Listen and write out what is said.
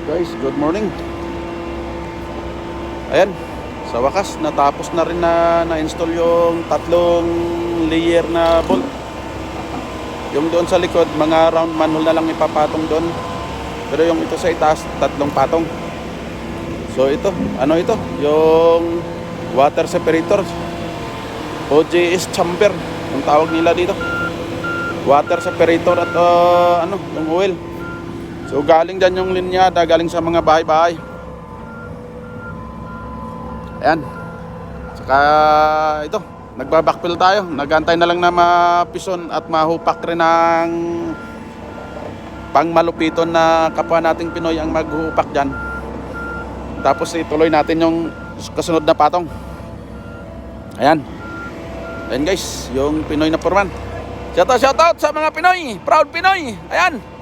Guys, good morning. Ayan, sa wakas natapos na rin na-install yung tatlong layer na bolt. Yung doon sa likod, mga round manhole na lang ipapatong doon. Pero yung ito sa itaas, tatlong patong. So ito, ano ito? Yung water separator, OJS chamber, yung tawag nila dito. Water separator at yung oil. So galing dyan yung linyada, galing sa mga bahay-bahay. Ayan. Saka ito, nagbabackfill tayo. Nagantay na lang na mapison at mahupak rin ng pangmalupiton na kapwa nating Pinoy ang maghupak dyan. Tapos ituloy natin yung kasunod na patong. Ayan. Ayan guys, yung Pinoy na foreman. Shoutout sa mga Pinoy, proud Pinoy. Ayan.